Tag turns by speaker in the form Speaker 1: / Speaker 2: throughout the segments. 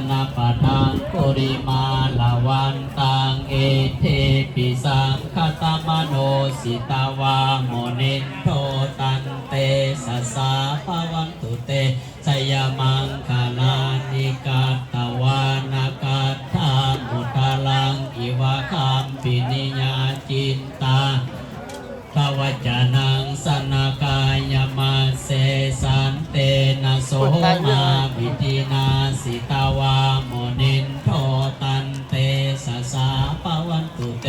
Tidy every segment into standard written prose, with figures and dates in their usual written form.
Speaker 1: นาปทังปุริมาลาวันตังเอเทปิสังคตมโนสิตาวาโมนินโทตันเตสัสสะภวันตุเตสยมังคลานิกาตวานาคาธามุตลังอิวะคัมปินิยาจินตาภวจนังสนากายมาเสสันเตนะโสมาวิธินาสิตาวาโมนินโทตันเตสัสสะภวันตุเต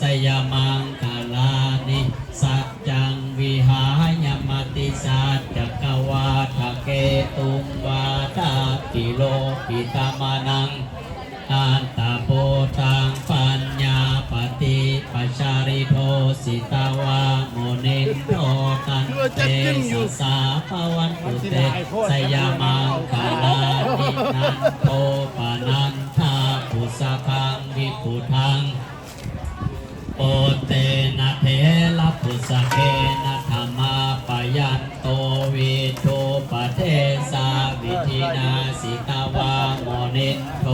Speaker 1: สยมังคลานิสัจจังวิหายมติสัจจกวาทะเกตุงวาทาปิโลปิตามานังอันตโพตังปัญญาปฏิปัชาริโทสิตาวาโมนินโทตันเตสัสสะภวันตุเตสยมังคลานินันโทปนันทาปุสะคังวิปุทังโอเตนะเทละปุสะเกนะธรรมาปยันโตวิทูปเทสาวิธินาสิตาวาโมนินโท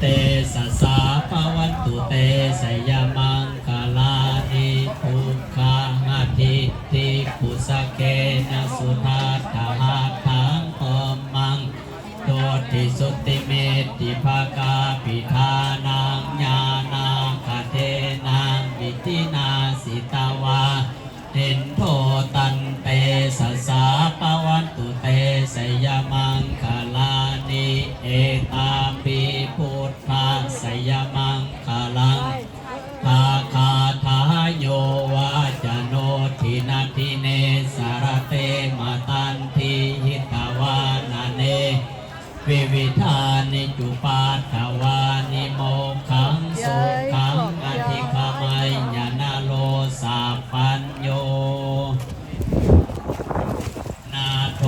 Speaker 1: เตสัสสะภวันตุเตสยมังคลานิทุกขานาทิติปุสะเกนะสุทัสสะหะทังพมังโตติสุติเมติภากาปิธานังญาณาคเทนังวิธินาสิตาวาเห็นโทตันเตสัสสะภวันตุเตสยมังคลานิเอตาปิพุทธาสยมังคลังทาคาทายโยวาจโนทินาทิเนสารเตมาตันทิหิตาวานาเนวิวิธานิจุปาทวานิโมขังสุขังอธิคามัยญาณโลสาปัญโยนาโถ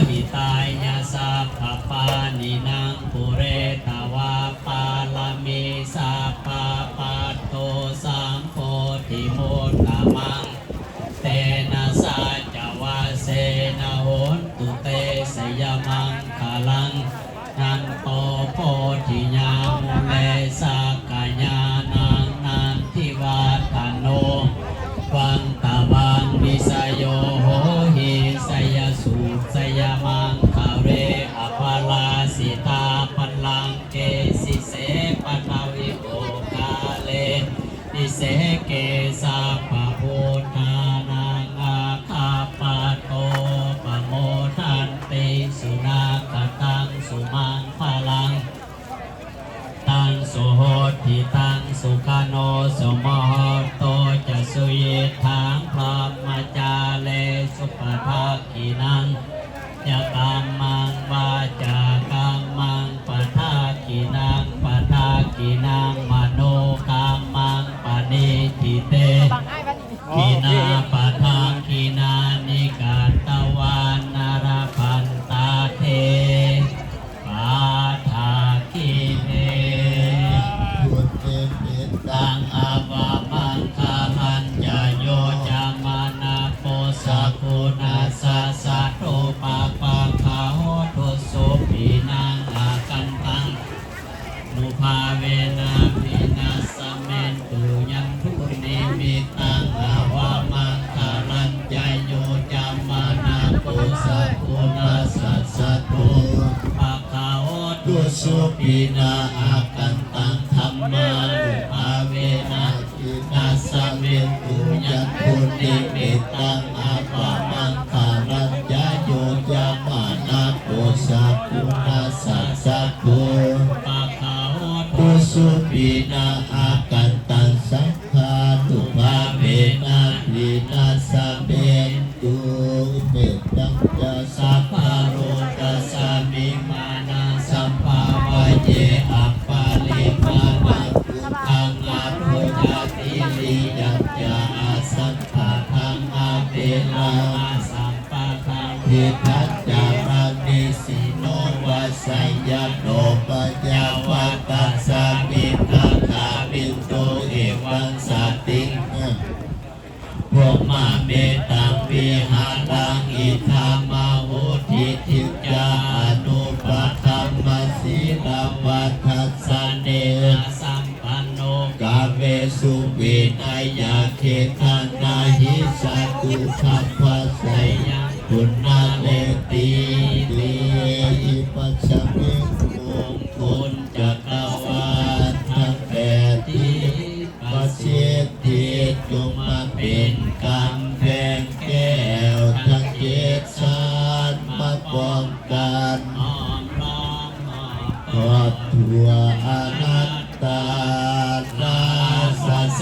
Speaker 1: หิตายาสัพพปานินางปุเรตวาปาลามิสัพพปัตโตสังโฆติโมตตมังเตนะสัจจวาเสนะโหนตุเตสยมังคลังนันโตโพธิญาโมเลสักกายานังนันทิวัฒโนวังตาวังวิสยโยโหหิสยสุสยมังคาเรอภาลาสิตาปัลลังเกสิเสปนาวิโภคาเลนิเสเกสาปะโพธานังอาคาปะโตปะโมทันติสุนาคตังสุมังพลังตังสุโหติตังสุขโนสุโมโหโตจะสุยิทังพรหมจาเลสุปทักขินังยะกัมมังวาจากัมมังปทักขินังปทักขินังมโนกัมมังปณิทิเตขีนาปทังขีนานิกาตวานนารพันตาเทปาทาคิเนตังอาวามังคาลัญญโยจามานาโปสะกุณาสัสสะโตปะปะคาโหตุสุปินังอากันตังนุภาเวนะวินาสเมนตุยังทุนิมิตังอาวามังคาลัญญโยจามานาโปสะกุณาสัสสะโตปะคาโหตุสุปินาอากันตังธัมมานุภาเวนะวินาสเมนตุยังทุนิมิตังอาวามังคาลัญญโยจามานาโปสะกุณาสัสสะโตปะคาโหตุสุปินาอากันตังสังฆาตุภาเวนะวินาสเมนตุเมตตังจะสัพพะโรตัสสะมิมานาสัมภาวะเยอัปปาลิมานะอังอาโทจาติลิยัจจาสัพพะทังอาเปลามาสัมปะทังทิทัจจารานิสิโนวัสยโนปัญญาวัตตัสสะมินาคาบินโตเอวังสติงพวกมาเมตังวิหารังอิธามาโหติทิจานุปะธัมมสีโน
Speaker 2: ตปัฏฐัสสะเน
Speaker 1: สัมปันโน
Speaker 2: กาเวสุวินัยยาเขตันนาหิสัตุขัพพะไสยังคุณนาเลติติอิปัสสมิคุงคุณจักรวาลทั้งแปดทิศประสิทธิจงมาเป็นกำแพงแก้วทั้งเจ็ดชาติมาป้องกัน
Speaker 1: น้อมน้อมน้อม
Speaker 2: ครอบครัวอนัตตานาสเส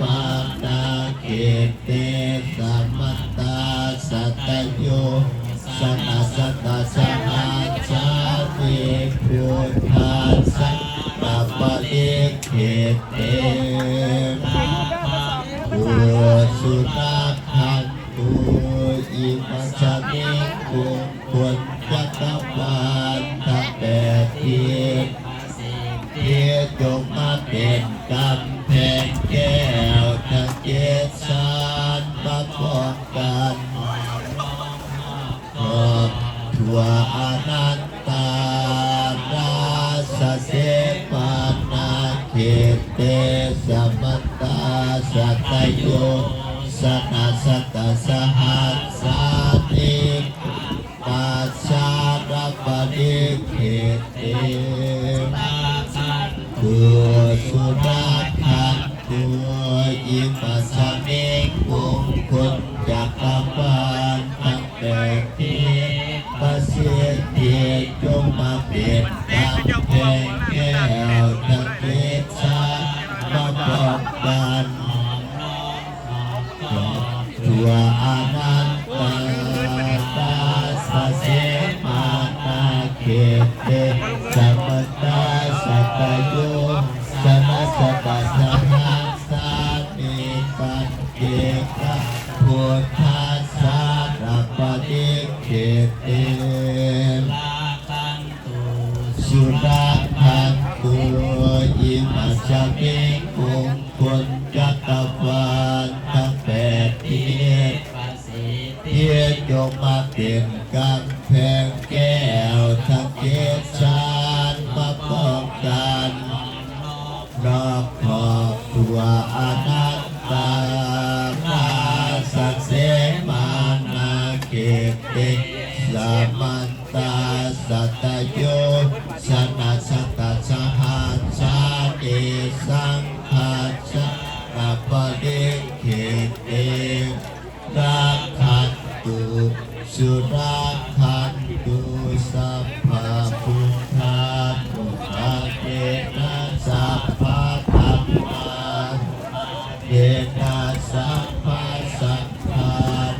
Speaker 2: มานาเกเตสัมมตาสัตโยสนาสตาสหัสสามิพุทธัสสะนาปะลิเขเตปุสุนาคันตุอิมัสสมิคุงคุณจักรวาลทั้งแปดทิศที่จงมาเป็นกำแพงแก้วทั้งเจ็ดชาติมาป้องกันครอบครัวอนันตาราสเสมานาเขเตสัมมตาสัตโยสนาสตาสหัสสานิปัสสาระปะดิเขเตตัวสุนัขขันตัวอิปัสสมิคุงคุณจักรวาลทั้งแปดทิศประสิทธิจงมาเป็นกำแพงแก้วทั้งเจ็ดชาติมาป้องกันครอบครัวอนันตาตาสเสมานาเขเตสัมมตาสัตโยสนัสตาสหัสสามิปันเกกะพุทธัสสะระปะดิเขเตสุราคันตุอิมัสสมิคุงคุณจักรวาลทั้งแปดทิศที่จงมาเป็นกำแพงแก้วทั้งเจ็ดชาติมาป้องกันรอบครอบครัวอนันตาราสักเสมานาเกเตสัมมันตาสัตโยสนาสตาสหัสสาเอสังขัสสะระปะดิเขเตรักขันตุสุรักขันตุสัพพะพุทธานุภาเวนะสัพพะธัมมาเวนะสัพพะสังฆา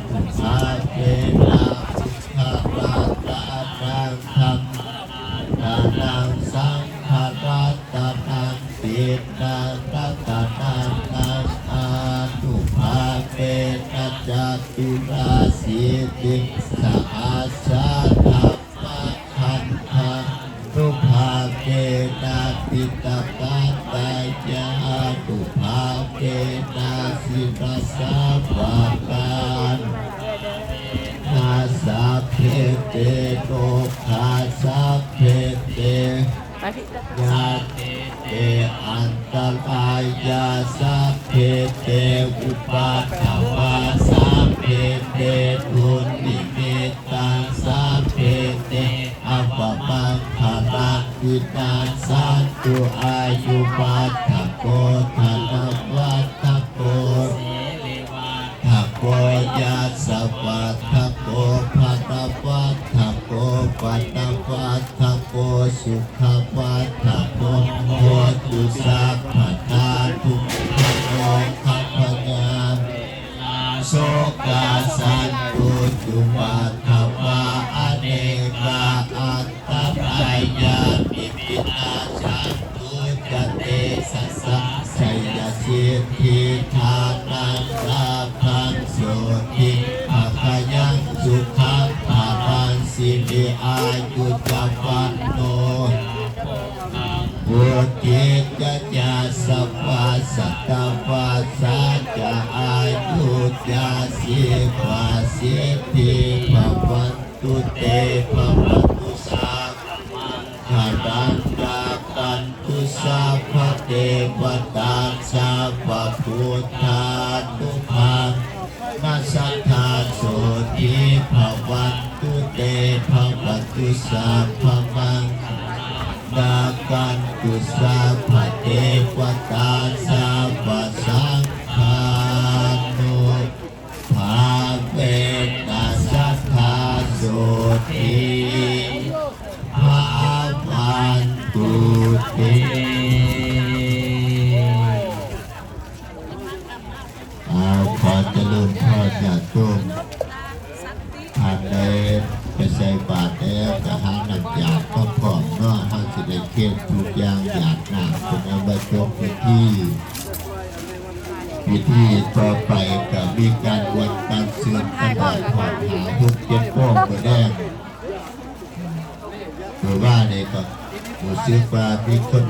Speaker 2: นุภาเวนะพุทธารัตนังธัมมานังสังฆารัตนังปิณังรัตนังนังอานุภาเวนะจัตุราสีติสหัสสะธัมมาคันธานุภาเวนะปิตปัตตายานุภาเวนะสิรสาภาการนาสัพเพเตโลกาสัพเพเตยาเตเตอันตรายาสัพเพเตอุปาทวาสัพเพเตทุนิมิตตังสัพเพเตอัปปมังคารังวินาสันตุอายุวัฏฐโกธนวัฏฐโกทัพโกยัสสะวัฏฐโกภัตวัฏฐโกปัตตวัฏฐโกสุขวัฏฐโกโหตุสัพพทาทุกขโลคัพพญาโสกาสันตุจุปัฏฐวาอเนกาอัตตะปายาปิวินาชันตุจเตสัสสะไสยสิทธิทานังลาภังโสติภะคะยังสุขังภารังสิริอายุจักวันโนบุติจัจจาสัพพะสัตตวาสัจจะอายุจาสิภาสิทธิภวันตุเตภวันตุสามังคารัง สัพพเทวตาสัพพพุทธานุภานาสัทธาโสติภวันตุเตภวัตุสัพพมังดากันตุสัพพเทวตาสัพพสังฆานุภาเวนัสสัทธาโสติภาวันตุเตขอเจริญพรญาติโยมทานได้ไปใส่บาตรแล้วจะหาหนักอยากก็พร้อมเนาะท่านจะได้เกี่ยวทุกอย่างอยากหนักเป็นเอาไว้จบพิธีต่อไปกับมีการวันการเสื่อมตลอดหอดหาทุกเจ็บป้องก็ได้หรือว่าเนี่ยก็รู้สึกว่ามีคน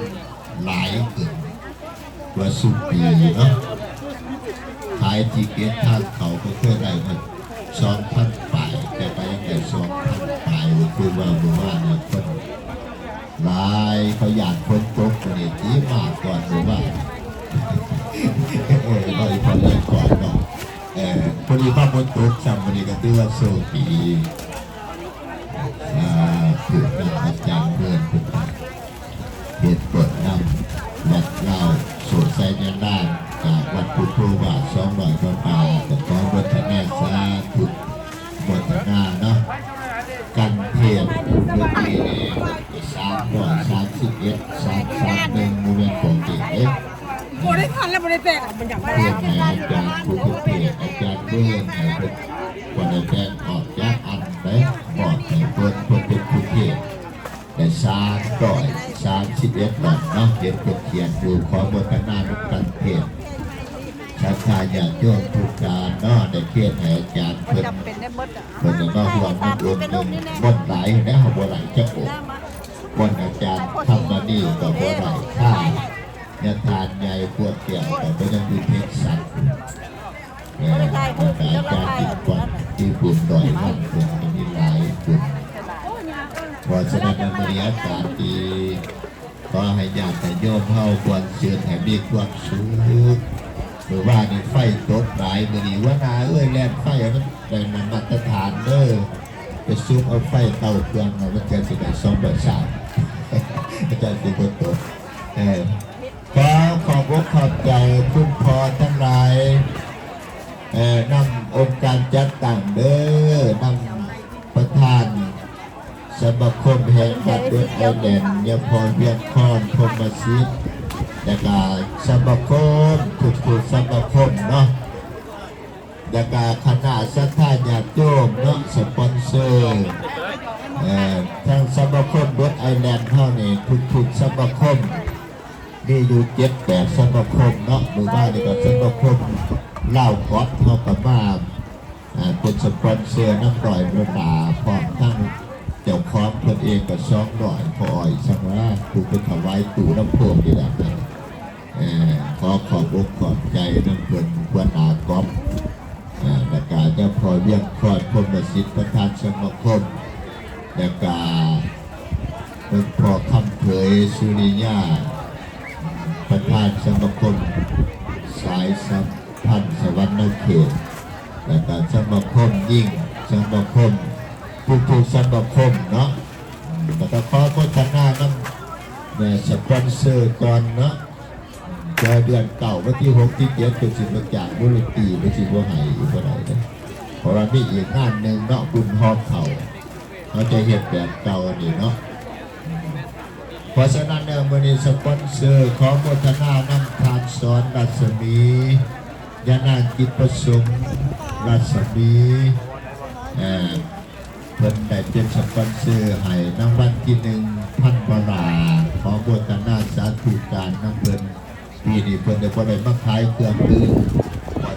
Speaker 2: หลายเกินกว่าสุปีเนาะขายที่เกียรทางเขาก็เพื่อได้มัน2,000 ป่ายแต่ไปยังไง2,000 ป่ายคือว่าหมู่บ้านเนี่ยคนหลายเขาอยากคนตกคนนี้ที่มากก่อนหมู่บ้านเราอีกคนเลยก่อนเนาะคนนี้บ้านคนตกจำคนนี้ก็ถือว่าโชคดีถูกนำอาจารย์เพื่อนคุณเหตุเปิดนำวัดเล่าโสดใส่ยันด้านจากวัดพุทธบาท200 พระบาทแต่ขอบทนาสาธุบทนาเนาะกันเทศเมื่อปี331 331มูลนิธิของเด็ก
Speaker 3: บริษัทและบริษัทมันอย่างไร
Speaker 2: เพื่อนให้อาจารย์ผู้เทศอาจารย์เพื่อนให้เป็นคนในแดนออกจากอันไปบอกให้เพื่อนเป็นผู้เทศแต่331 วันเนาะเขียนเขียนดูขอบทนานุกันเทศชาชาญาติโยมทุกการเนาะได้เขียนให้อาจารย์เพื่อนคนจะต้องห่วงมันรวมหนึ่งบนไหลนะบนไหลจะโอบ นอาจารย์ทำมาดีก็บ่ได้ค่ายาทานใหญ่พวกเกี่ยวก็บ่ยังดูเท็กซัสอาจารย์ติดก่อนที่บุญดอยมันเป็นมีหลายบุญเพราะฉะนั้นมันมีอาการดีก็ให้ญาติโยมเฮาควรเชื่อให้มีความสุขหรือว่านี่ไฟตกหลายมื้อนี้ว่านาแล่นไฟมันได้มาตรฐานเด้อไปซุกเอาไฟเตาเครื่องมันจะสิได้200 3อาจารย์ติบตกขอบอกขอบใจคุณพ่อทั้งหลายนำองค์การจัดตั้งเด้อนำประธานสมาคมแห่งบัดเดือนไอแลนด์ยาพรเวียงคอนพรหมศิษย์และก็สมาคมทุกสมาคมเนาะและก็คณะสัทธาญาติโยมเนาะสปอนเซอร์ทางสมาคมเดือนไอแลนด์เท่านี้ทุกสมาคมมีอยู่7-8 สมาคมเนาะหมู่บ้านนี่ก็สมาคมเล่าก๊อตเท่ากับมาเป็นสปอนเซอร์น้ำดอยประดาพร้อมทั้งเจ้าของตนเองก็200พออ่อยสังว่าผู้เป็นถวายตู่น้ำโพงดีแบบนั้นขอขอบอกขอบใจน้ำเพิ่นหัวหน้าก๊อตและการเจ้าพอเวียงคอนพรหมศิษย์ประธานสมาคมและการเป็นพ่อคำเผยสุริยาประธานสมาคมสายสัมพันธ์สวรรค์เขตและการสมาคมยิ่งสมาคมทุกสมาคมเนาะแต่ก็ขอโฆษณาน้ำเนี่ยสปอนเซอร์ก่อนเนาะเดือนเก่าวันที่6 ที่ 7เป็นสิ่งจากบุรีตีเป็นสิ่งว่าหายอยู่เท่าไหร่เนี่ยเพราะว่ามีอีกงานหนึ่งเนาะบุญหอบเขาเราจะเห็นแบบเก่าอันนี้เนาะเพราะฉะนั้นเนี่ยวันนี้สปอนเซอร์ขอโฆษณานำทานสอนรัศมียานางกิจประสมรัศมีเพิ่นได้เป็นสปอนเซอร์ให้รางวัลที่1,000 บาทขอโฆษณาสาธุการน้ำเพิ่นปีนี้เพิ่นได้บ่ได้มาขายเครื่องดื่ม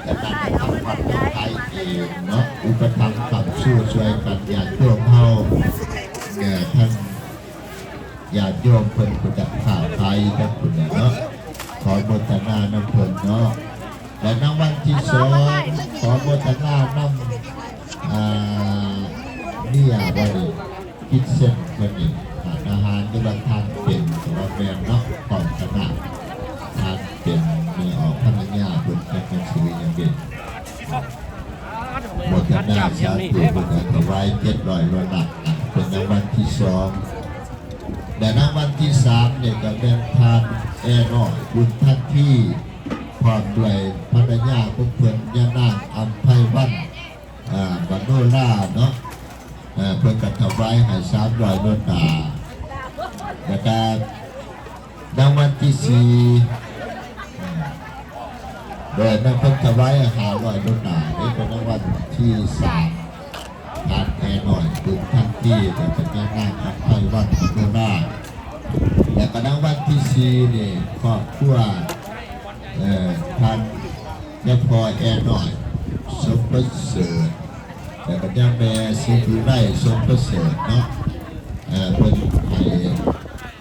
Speaker 2: แต่ตั้งทำวัดขายเองเนาะอุปถัมภ์กับสู้ช่วยกันญาติโยมเฮาทั้งญาติโยมเพิ่นผู้จัดข่าวไทยทั้งผู้เนาะขอโฆษณาน้ำเพิ่นเนาะและรางวัลที่2ขอโฆษณานำนี่ว่าคิดเส้นคนนี้อาหารกำลังทานเป็นสำหรับแม่เนาะขอบใจ สาธุเป็นถวาย700ล้านบาทเป็นรางวัลที่2แต่รางวัลที่3เนี่ยก็เป็นทานแอร์น้อยบุญท่านที่พร้อมด้วยภรรยาของเพิ่นย่านางอัมไพวันบรรโนล่าเนาะเพิ่นก็ถวายให้300ล้านบาทแล้วก็รางวัลที่4โดยนักพัฒนา500 ดอลลาร์นี่เป็นรางวัลที่3ทานแอร์หน่อยบุญท่านที่แต่เป็นแม่นาคอัมไพวันบรรโนล่าและก็รางวัลที่4นี่ครอบครัวท่านยาพอแอร์หน่อยสมประเสริฐแต่ก็ยังแม่ซีพีไร่สมประเสริฐเนาะเป็นให้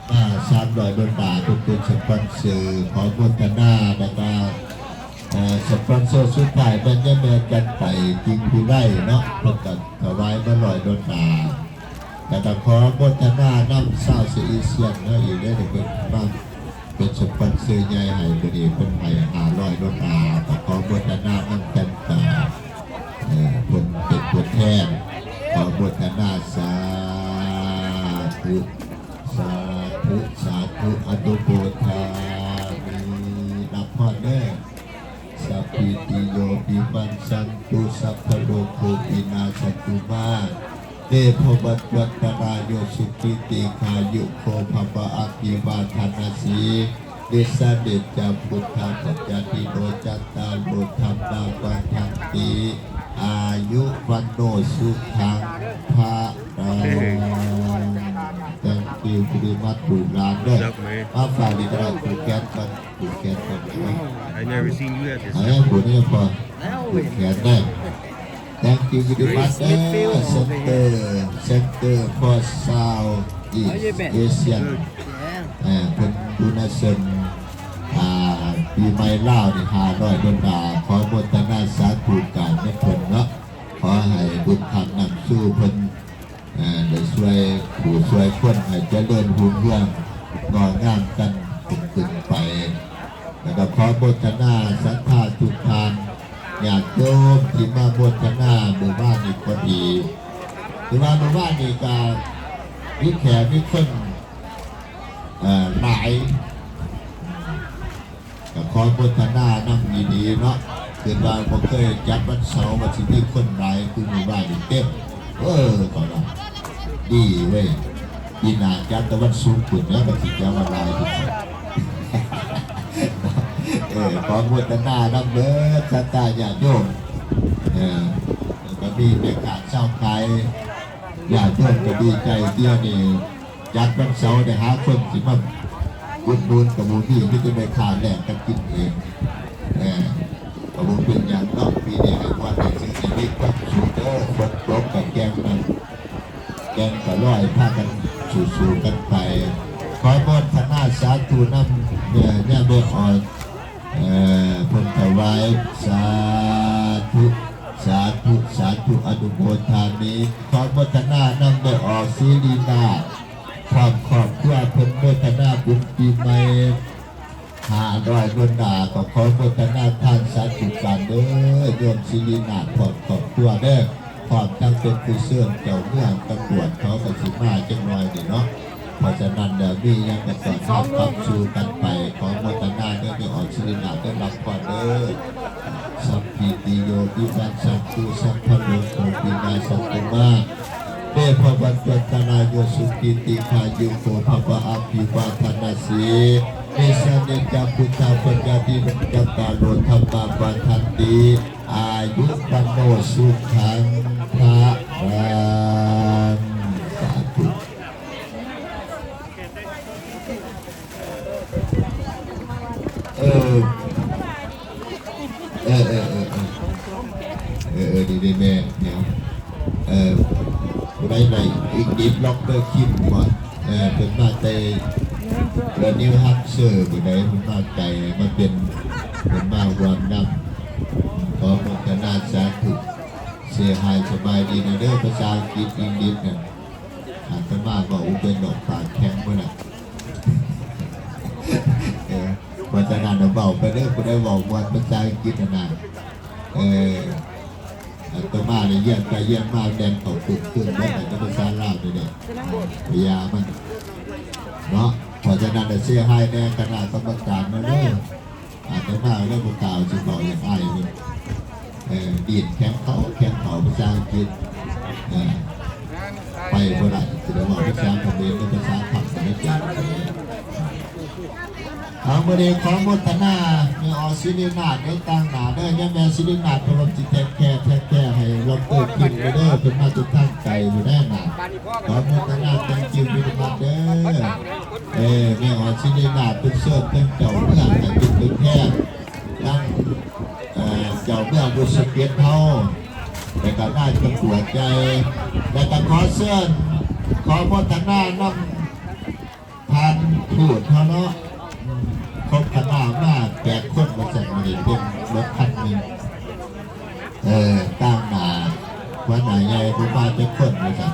Speaker 2: มา300 ดอลลาร์เป็นสปอนเซอร์ขอโฆษณาแล้วก็สปอนเซอร์สุดท้ายเป็นยังแม่กันไปจริงพีไร่เนาะเพิ่นก็ถวายมา100 ดอลลาร์แต่ก็ขอโฆษณานำซาวซีอีเซียนเนาะอีกได้เป็นบ้างเป็นสปอนเซอร์ใหญ่ให้ตัวนี้เป็นให้500 ดอลลาร์แต่ขอโฆษณานำกันตาคนเป็นตัวแทนขอโฆษณาสาธุสาธุสาธุอนุโมทามิรับพรเด้อสัพพิติโยปิปันสันตุสัพพะโลกโควินาศตุมาเตภวัตวัตรายโยสุขิติขายุโคภวะอภิวาทนาสีเดชเดชจาพุทธาปัจจติโนจัตตาโลธรรมาวันทันติอายุวันโนสุขังภะแต่งคิวปริมัดดูร้านด้วยมาฝากดีกระไรผูกแก๊สกันผูกแก๊สกัน
Speaker 4: I never seen you at this.
Speaker 2: ไอ้ผูกนี่พอผูกแก๊สได้แต่งคิวปริมัดเซ็นเตอร์พอซาวอีเอเชียนเป็นดูนาเซนปีใหม่เล่านี่500 ดอลลาร์ขอโมทนาสาธุการให้เพิ่นเนาะขอให้บุญธรรมนำสู้เพิ่นได้ช่วยผู้ช่วยคนให้เจริญรุ่งเรืองงอกงามกันขึ้นไปแล้วก็ขอโมทนาศรัทธาทุกทานญาติโยมที่มาโมทนาหมู่บ้านนี้ก็ดีหรือว่าหมู่บ้านนี้ก็มีแขกมีคนหลายก็ขอโมทนานำดีๆเนาะคือว่าผมเคยจัดวันเสาร์วันที่มีคนหลายคือหมู่บ้านนี้เต็มก่อนละดีเว้ยปีหน้าจัดแต่วันศุกร์คุณเนี่ยมันสิจะมาลายทุกคนขอโมทนานำเด้อสัตตาญาติโยมก็มีในการเช่าขายญาติโยมก็ดีใจเดียวนี่จัดวันเสาร์ได้หาคนสิมาบุญบุญกับบุญที่จะไปทานแหลกกันกินเองกับบุญเป็นอย่างนอกปีนี้ให้ว่าในสิ่งที่กับชูเตอร์คนรบกับแกงกันแกงกับร้อยผ้ากันสู่กันไปขอโมทนาสาธุน้ำเนี่ยเบอร์อ่อนพนถวายสาธุสาธุสาธุอนุโมทามิขอโมทนาน้ำเบอร์ออกศิรินาความขอบคุณเพิ่นโมทนาบุญปีใหม่500 ดอลลาร์ก็ขอโมทนาท่านสาธุการเด้อโยมศิรินาขอบคุณเด้อความตั้งเป็นผู้เสื่อมเจ้าเมืองตำรวจเขาก็สิมาจังหน่อยนี่เนาะเพราะฉะนั้นเดี๋ยวนี้ยังจะสอนให้ปรับชูกันไปขอโมทนาเด้อที่ออกศิรินาได้รับก่อนเด้อสัพพิติโยวิวัชชันตุสัพพะโลกโควินาศตุมาเตภวัตวัตนาโยสุขิติขายุโกภวะอภิวาทนาสีเนสเนจาพุทธาปัญญาติปัญญาตาโลธรรมาปันทันติอายุปันโนสุขังภะรังสาธุดีแม่เนี่ยได้ในอีกนิดล็อกเตอร์คิมก่อนเป็นมาใจแล้วนิวฮัมเซอร์ผู้ใดเป็นมาใจมาเป็นมารวมนำขอโมทนาสาธุเสียหายสบายดีนะเด้อภาษาอังกฤษอังกฤษเนี่ยอาจจะมากกว่าอุเป็นดอกปากแข็งเมื่อไหร่เพราะฉะนั้นเราเบาไปเด้อผู้ใดบอกวันภาษาอังกฤษนะต ตัวมาเนี่ยเยี่ยมไปเยี่ยมมาแดนเขาตึกขึ้นแล้วแต่ก็เป็นซาลาบเนี่ยพยายามมันเนาะพอจะนั่นจะเสียให้แน่ขนาดกรรมการมาเลยอาจจะมาเรื่องของกล่าวจึงบอกอย่างไรนี่ดีดแข็งเขาภาษาอังกฤษไปเมื่อไหร่จะได้บอกภาษาคอมเมนต์ภาษาผักจะไม่เก่งเอาเมื่อเด็กของมตนามีออซิลินาดในต่างหนาได้ยังแม่ซิลินาดพลังจิตแก่ให้เราเติมขึ้นไปเด้อเป็นมาจุดตั้งใจอยู่แน่นอนขอมตนาตั้งจิตวิญญาณเด้อแม่ออซิลินาดเป็นเสื้อเป็นเจ้าเมื่อแต่เป็นแค่ตั้งเจ้าเมื่อบุษเกียรติเท่าแต่ก็น่าจะปวดใจแต่ก็ขอเสื้อขอมตนาน้ำทานพูดเขาเนาะครบขนาดมาก8 คนมาจากมาเห็นเป็นรถคันหนึ่งตั้งมาวันไหนใหญ่ผมมาจะคนมาจาก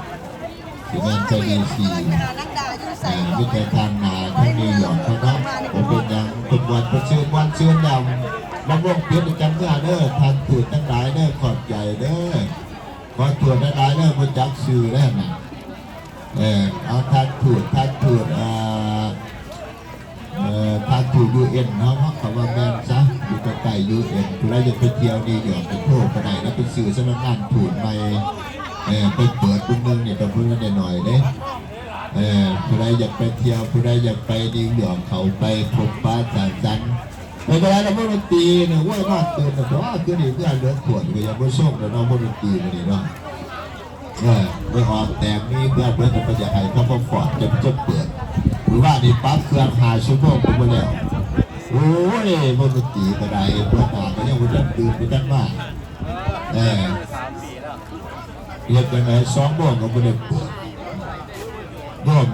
Speaker 2: สิงานใจดี4วิจัยทางนาที่มีหยอดเขาเนาะผมเป็นยังเป็นวันประชื่นวันเชื่อดำมาว่องเพียรจำเมื่อเด้อทานตูดทั้งหลายเด้อขอบใจเด้อขอตรวจทั้งหลายเด้อมาจักซื้อได้ไหมเอาทานตูดทานถูกUN เนาะคำว่าแมนซะอยู่ใกล้UN ผู้ใดอยากไปเที่ยวนี่เดี๋ยวไปโทรไปไหนแล้วไปซื้อสำนักงานถูกไปไปเปิดบุญนึงเนี่ยกับเพื่อนหน่อยเด้ผู้ใดอยากไปเที่ยวผู้ใดอยากไปดีเหลืองเขาไปพบป้าจันไปเวลาเราไม่มาตีเนี่ยว่ามากเกินแต่ว่าคือนี่เพื่อนเลือดขวดก็ยังไม่ส่งแล้วน้องไม่มาตีมาดิเนาะไม่ออกแต่มีเพื่อนจะไปอยากให้เขาพอฟอดจะเปิดหรือว่านี่ปั๊บเครื่อง5 ชั่วโมงไปแล้วโอ้ยมันตีกระไดเพื่อนมาก็ยังมันจะตื่นไปตั้งมากเรียกยังไง2 โมงก็ไม่ได้เปิดร่วม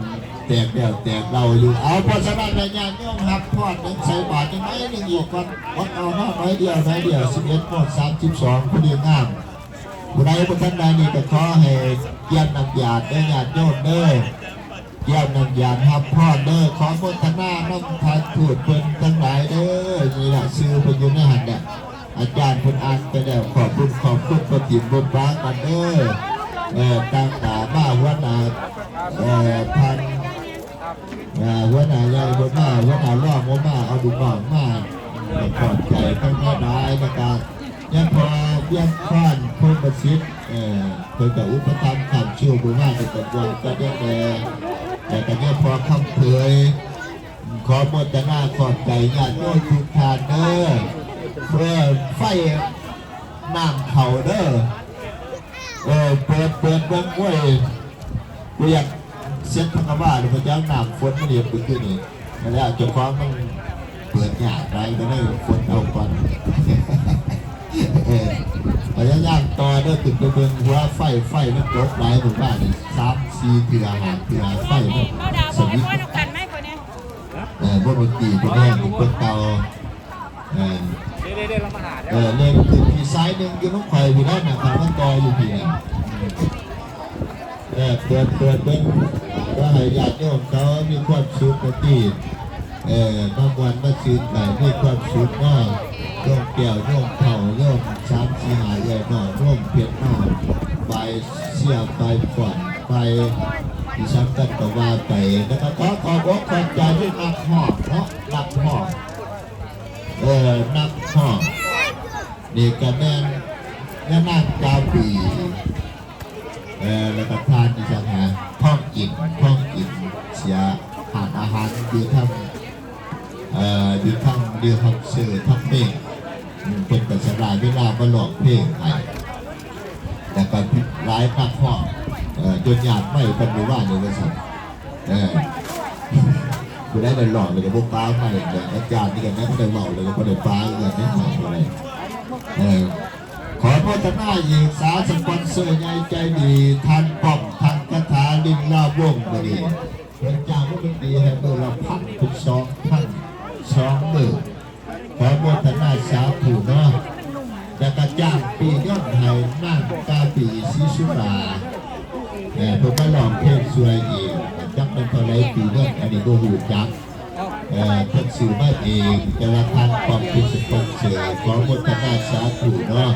Speaker 2: แตกเดี่ยวแตกเราอยู่เอาพอสบายในงานย่อมหับพอดใส่บาตรยังไงนึงอีกวันวัดเอาหน้าน้อยเดียว11 โมง 32พอดีงามผู้ใดผู้ท่านใดนี่ก็ขอให้เยี่ยมนำญาติได้ญาติโยมเด้อเยี่ยมนำญาติหับพอดเด้อขอโมทนาน้ำทานถูดเป็นทั้งหลายเด้อนี่แหละซื้อเป็นอยู่ในหันเนี่ยอาจารย์คนอ่านไปแล้วขอบคุณปฏิบัติบ้ากันเด้อตั้งตาบ้าวัดนาพันวัดนาใหญ่วัดนาล่องวัดนาเอาดูหน่อยมาขอบใจทั้งแม่ได้นะครับยังพอเยี่ยมข้านพุ่มประสิทธิ์เพื่อจะอุปถัมภ์คำชื่อบุญมากในตำบลก็ได้แต่ก็ยังพอคำเผยขอโมทนาขอบใจญาติโยมทุกท่านเด้อเพื่อไฟน้ำเขาเด้อเปิดเบื้องก้วยกูอยากเซ็ตพังกบ้าหรือพระเจ้าหนามฝนไม่เรียบไปขึ้นนี่แล้วจะฟ้องมันเปิดหยาดไรก็ได้ฝนเอาก่อนพยายามต่อเด้อถึงไปเบิ่งหัวไฟมันตกหลายหมู่บ้านนี่3-4 เถื่อ5 เถื่อไฟมันสวิตพวกมันตีพวกแห้งพวกเตาเล่นคือพี่ซ้ายนึงอยู่น้องไข่พี่นั่นนะครับมันต่ออยู่พี่เนี่ยเปิดเป็นว่าให้ญาติโยมเขามีความสุขที่บางวันมาซื้อไก่มีความสุขมากโยมแก้วโยมเผาโยม3-4 หาใหญ่หน่อยโยมเพียรหน่อยไปเสียไปก่อนไปที่ชั้นกันก็ว่าไปนะครับขอบอกขอบใจที่นักหอบเนาะนักหอบนักหอบนี่ก็แม่นนั่งกาปีแล้วก็ทานที่ชั้นหาท่องกินเสียอาหารดีทั้งดีทั้งสื่อทั้งเพลงเป็นกระสลายเวลามาหลอกเพลงไทยแต่ก็ร้ายนักหอบจนหยาดไม่เป็นหรือว่าเนี่ยก็สั่งกูได้หล่อเลยกับพวกป้าไม่แต่อาจารย์นี่กันนะก็ได้หล่อเลยกับพวกป้าเงินไม่หล่อเลยขอโมทนาอีกสปอนเซอร์ใหญ่ใจดีท่านป้อมท่านคาถาลิงลาบวงมาดีเป็นเจ้าผู้เป็นดีให้เบอร์เราพักทุก2 มือขอโมทนาสาธุเนาะแต่กระจ้างปีย้อนไทยนั่งกาปีศิสุราเพื่อมาลองเพศสวยเองจักเป็นอะไรปีเรื่องอันนี้ก็หูจักเพิ่งสื่อมาเองแต่ละทางความเป็นสปอนเซอร์ขอโมทนาสาธุเนาะ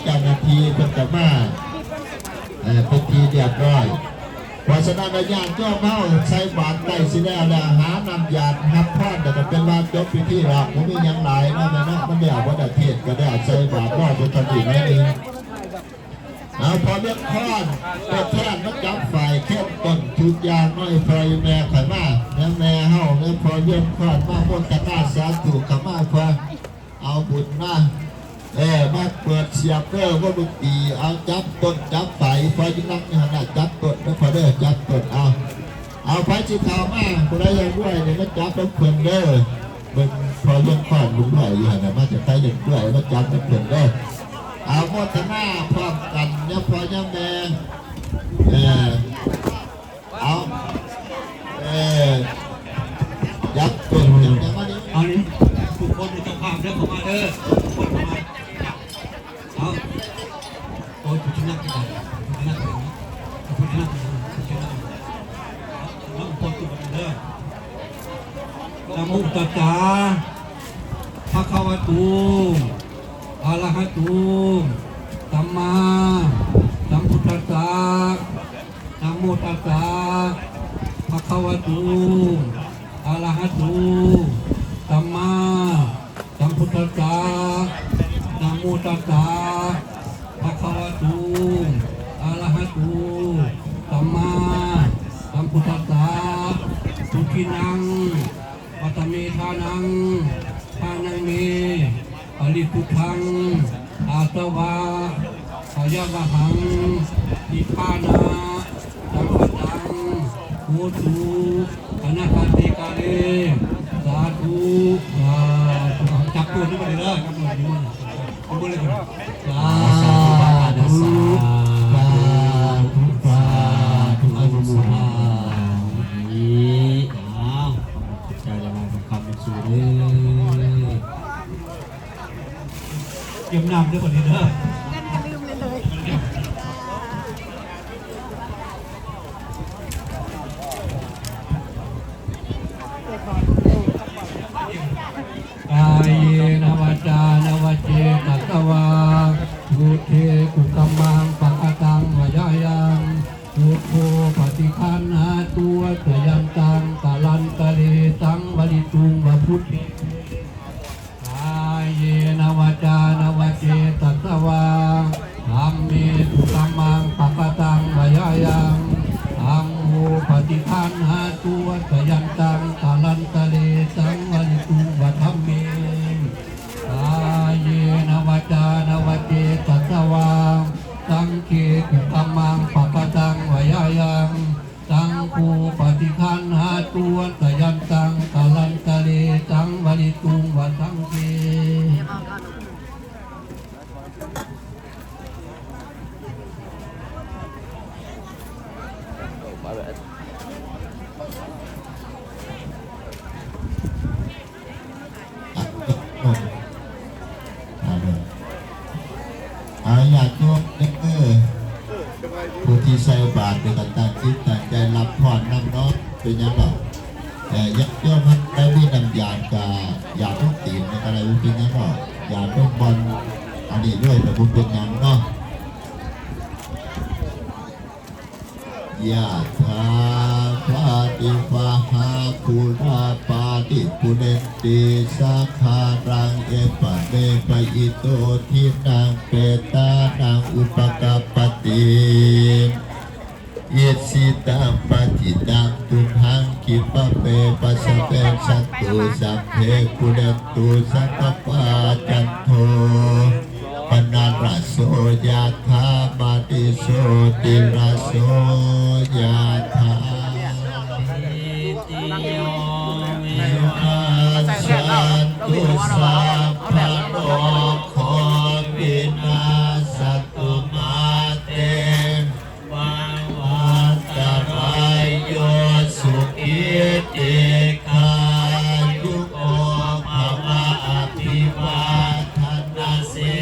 Speaker 2: เจ้าหน้าที่เป็นกมาเป็นทีเรียบร้อยเพราะฉะนั้นญาติโยมเฮาใส่บาตรใกล้สิแล้วนะหานำญาติรับพรแต่ก็เป็นว่าจบพิธีหลักผมมียังหลายนะแม่นะมันเดี๋ยววันอาทิตย์ก็ได้ใส่บาตรรอดจนทันทีไม่ดีเอาพอเรียกพรเป็ดแท่นมันจับไฟเข้มต้นทุกอย่างน้อยพอแม่ไข่มาแม่เฮาเนี่ยพอเยี่ยมพรมาบนตะกร้าสาธุขมาพอเอาบุญมามาเปิดเสียบเด้อว่าดุตีเอาจับต้นจับไฟพอยิ่งนั่งขนาดจับต้นแล้วพอเด้อจับต้นเอาไฟจีเทามาผู้ใดยังด้วยเนี่ยมาจับต้องเพิ่นเด้อมันพอยังขอนลุงหน่อยอยู่หันมาจะใครยังด้วยมาจับต้องเพิ่นเด้อเอาโมทนาพร้อมกันเนี่ยพอยังแดงเอายับต้นยังมาดิ
Speaker 1: เอาดิทุกคนในเจ้าภาพเด้อเข้ามาเด้อทุกคนเข้ามาเอาโอ้ยคุณนั่งกันคุณนั่งกันคุณนั่งกันคุณนั่งแล้วคนตุกันเด้อนะโมตัสสะภะคะวะโตอะระหะโตสัมมาสัมพุทธัสสะนะโมตัสสะภะคะวะโตอะระหะโตสัมมาสัมพุทธัสสะนะโมตัสสะภะคะวะโตอะระหะโตสัมมาสัมพุทธัสสะสุขินังปัตตเมทานังทานังเมปริทุขังอาสวะขยะวะหังนิพพานะสัมปตังโหตุอนาคติกาเลสาธุจับตัวนี้มาเลยจับตัวนี้มาเลยสาธุสาธุสาธุอนุโมทนาใจละลายของคำเป็นสูเลยเยี่ยมน้ำด้วยคนนี้เด้องั้นอย่าลืมเลยกายนวจานวเจตัสวาบุเทกุกัมมังปังอาตังวายายังพุทโธปฏิคันหาตัวเตยันตังตะลันตะเลตังวลิตุงวะพุทธิกายนวจานวเจตัสวาธัมเมกุกัมมังปังอาตังวายายังอังโฆปฏิคันหาตัวเตยันตังตะลันตะเลตังวลิตุงวะธัมเมกายนวจานวเจตัสวาสังเกตุกัมมังปะปะตังวายายังสังโฆปฏิคันหาตัวตยันตังตะลันตะเลตังวลิตุงวะสังเก
Speaker 2: อยากโยมเด็กผู้ที่ใส่บาตรในการตั้งจิตตั้งใจรับพรนำน้อมเป็นยังไงยักโยมมันได้มีนำยานกาอยากต้องตีนในอะไรเป็นยังไงอยากต้องบอลอันนี้ด้วยแต่บุญเป็นยังเนาะยะถาภาติปะหาภูราปาติปุเรนติสาคารังเอปะเมปะอิโตทินังเปตานังอุปกปปติเยสิตังปฏิตังตุมหังคิปะเปปัสสะเปสัตตุสัพเพปุเรนตุสัพพปาจันโทปนัสระโสยะธามาติโสติระโสยะธาติโยวิคัสสันตุสัพพะโลกโควินาศตุมาเตวันตรายโยสุขิติกายุโกภวะอภิวาทนาสิ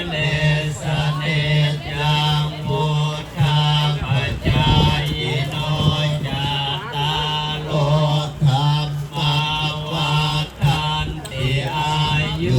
Speaker 2: เลสเนยังพุทธาปัจจายโนจัตตาโลธรรมาวัฏันติอายุ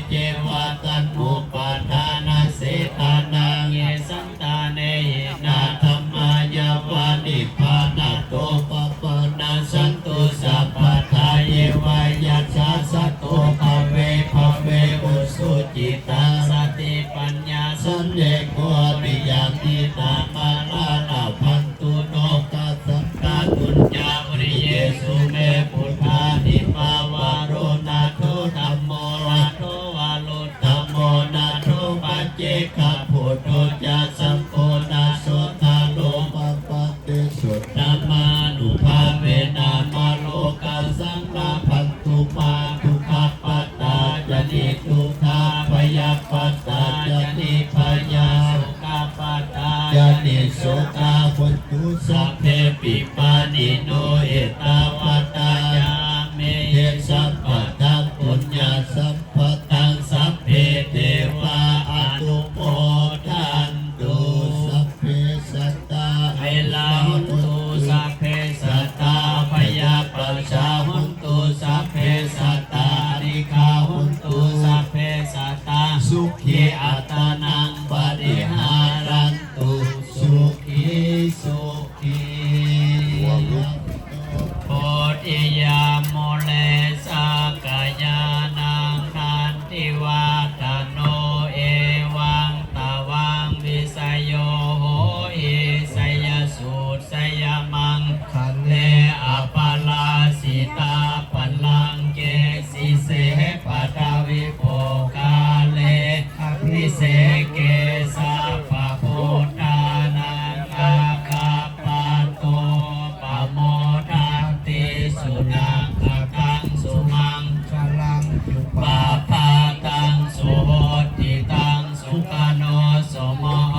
Speaker 2: เจวะตันอุปาทานาเสตานัง
Speaker 1: เยสันตาเนหิ
Speaker 2: นา
Speaker 1: นา
Speaker 2: ธรรมายาวานิพพานาโตปะปะนาสันตุสัพพทาเยวายัสสะสัตโตภเวภเวอุสุจิตา
Speaker 1: สติปัญญา
Speaker 2: สันเดโกปิยามิตามาลาลาพันตุโนกัสสังกาตุญญาปริเยสุเมปุทธานิปาวาโรนาโทธัมโม
Speaker 1: วาโทวาโล
Speaker 2: ธัมโมนาโทปัจเจกพุทโธจาสัมโพนาโสทาโลปะปะเตสุตตมานุภาเวนามาโลกัสสังลาพันตุมาทุกขปัตตาจนิทุกขาพยาปัตตาจนิพยา
Speaker 1: สุขปาตา
Speaker 2: จานิโสกาพุทธุสัพเพปิปานิโนเอตาวาตาย
Speaker 1: าเม
Speaker 2: เทสัพพะทังปุญญาสัพพะทังสัพเพเทวาอนุโมทันตุสัพเพสัตตา
Speaker 1: เวลาหุนตุสัพเพสัตตาพยาปัสสาหุนตุสัพเพสัตตานิคาหุนตุสัพเพสัตตา
Speaker 2: สุขีอัตตานังปริหารันตุสุขีสุขี
Speaker 1: โพธิยาโมเลสากายานังคันติวาตโนเอวังตาวังวิสยโยโหอิสยสูตสยมังคันเลอปาลาสิตาปัลลังเกสิเสปะทาวิโภคาเลพิเศเกสาปะโพธานังอาคาปะโตปะโมทันติสุนังคตังสุมังคลังจุปาปาตังสุโหติตังสุขโนสมโห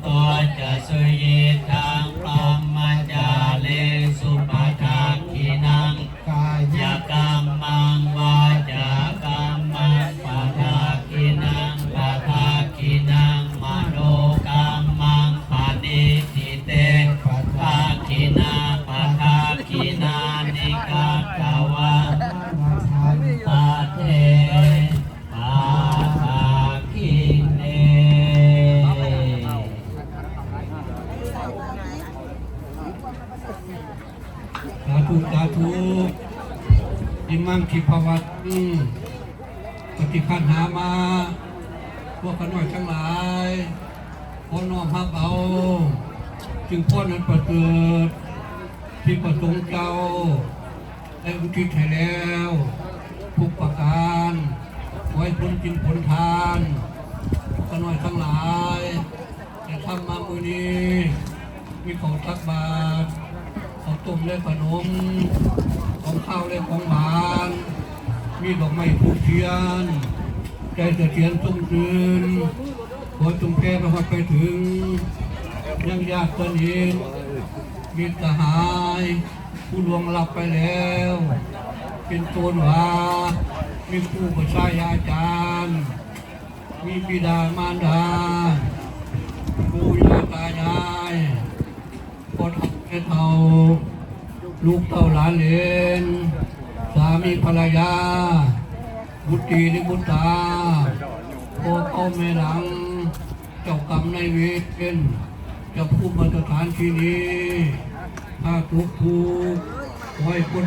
Speaker 1: ตัวจะสุยิทังพรหมจาเลสุปะทาคินังกายกรรมังวาจากรรมังปะทาคินังปะทาคินังมโนกรรมังปานิทิเตปะทาคินาปะทาคินานิกาตวะตาเทปะทาคิเน
Speaker 5: สาธุสาธุอิมังคิภวัตปฏิคันหามาพวกขน้อยทั้งหลายขอน้อมรับเอาจึงพ้นนั้นประเสริฐที่ประสงค์เจ้าได้อุทิศให้แล้วทุกประการไว้ผลจริงผลทานขน้อยทั้งหลายจะทำมามือนี้มีของตักบาตรข้าวต้มและขนมของข้าวและของหวานมีดอกไม้ทูบเทียนใจเทียนตุ้มคืนขอจงแผ่ไปไปถึงยังญาติสนิทมิตรสหายผู้ล่วงลับไปแล้ว เป็นตัวหวามีครูประชายอาจารย์มีบิดามารดาปู่ย่าตายายพ่อทำแม่เฒ่าลูกเต่าหลานเหลนสามีภรรยาบุตรีหรือบุตราพ่อเขาแม่หลังเจ้ากรรมนายเวรเจ้าผู้มาตรฐานที่นี้ถ้าทุกข์ขอให้พ้น